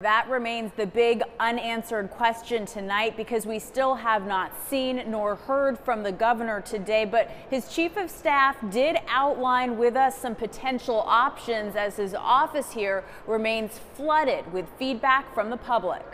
That remains the big unanswered question tonight because we still have not seen nor heard from the governor today, but his chief of staff did outline with us some potential options as his office here remains flooded with feedback from the public.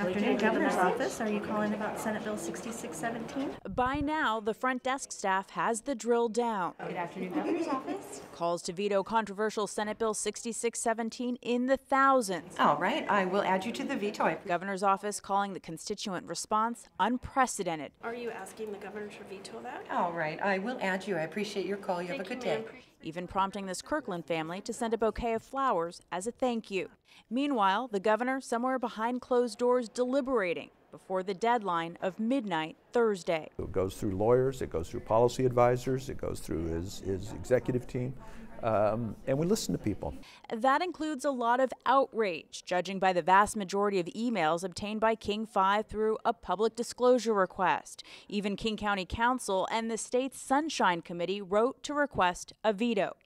Afternoon, Governor's Office. Are you calling about Senate Bill 6617? By now, the front desk staff has the drill down. Good afternoon, Governor's Office. Calls to veto controversial Senate Bill 6617 in the thousands. All right, I will add you to the veto. Governor's office calling the constituent response unprecedented. Are you asking the governor to veto that? All right, I will add you. I appreciate your call. You have a good day. Even prompting this Kirkland family to send a bouquet of flowers as a thank you. Meanwhile, the governor somewhere behind closed doors deliberating before the deadline of midnight Thursday. It goes through lawyers, it goes through policy advisors, it goes through his executive team, and we listen to people. That includes a lot of outrage, judging by the vast majority of emails obtained by King 5 through a public disclosure request. Even King County Council and the state's Sunshine Committee wrote to request a veto.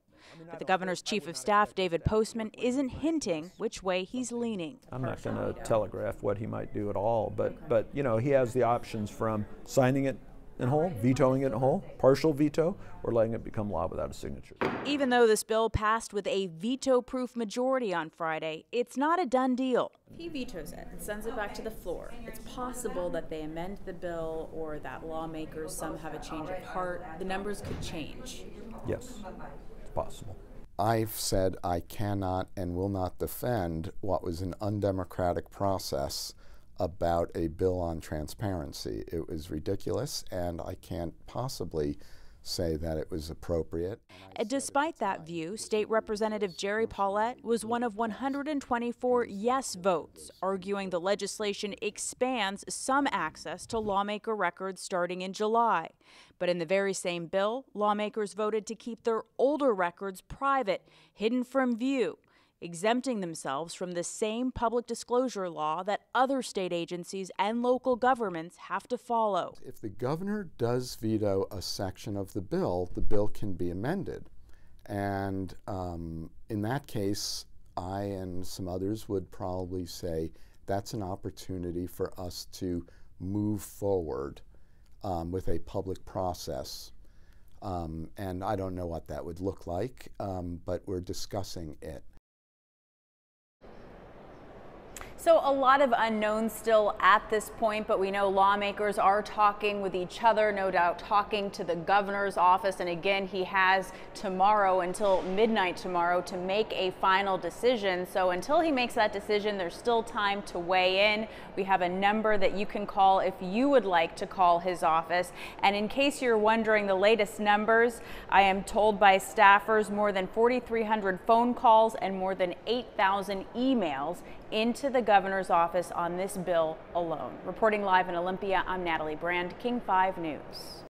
But the governor's chief of staff, David Postman, isn't hinting which way he's leaning. I'm not going to telegraph what he might do at all, but you know, he has the options from signing it in whole, vetoing it in whole, partial veto, or letting it become law without a signature. Even though this bill passed with a veto-proof majority on Friday, it's not a done deal. If he vetoes it and sends it back to the floor, it's possible that they amend the bill or that lawmakers, some have a change of heart. The numbers could change. Yes. Possible. I've said I cannot and will not defend what was an undemocratic process about a bill on transparency. It was ridiculous, and I can't possibly say that it was appropriate. Despite that view, State Representative Jerry Paulette was one of 124 yes votes, arguing the legislation expands some access to lawmaker records starting in July. But in the very same bill, lawmakers voted to keep their older records private, hidden from view, exempting themselves from the same public disclosure law that other state agencies and local governments have to follow. If the governor does veto a section of the bill can be amended. And in that case, I and some others would probably say that's an opportunity for us to move forward with a public process. And I don't know what that would look like, but we're discussing it. So a lot of unknowns still at this point, but we know lawmakers are talking with each other, no doubt talking to the governor's office. And again, he has tomorrow until midnight tomorrow to make a final decision. So until he makes that decision, there's still time to weigh in. We have a number that you can call if you would like to call his office. And in case you're wondering the latest numbers, I am told by staffers more than 4,300 phone calls and more than 8,000 emails into the governor's office on this bill alone. Reporting live in Olympia, I'm Natalie Brand, King 5 News.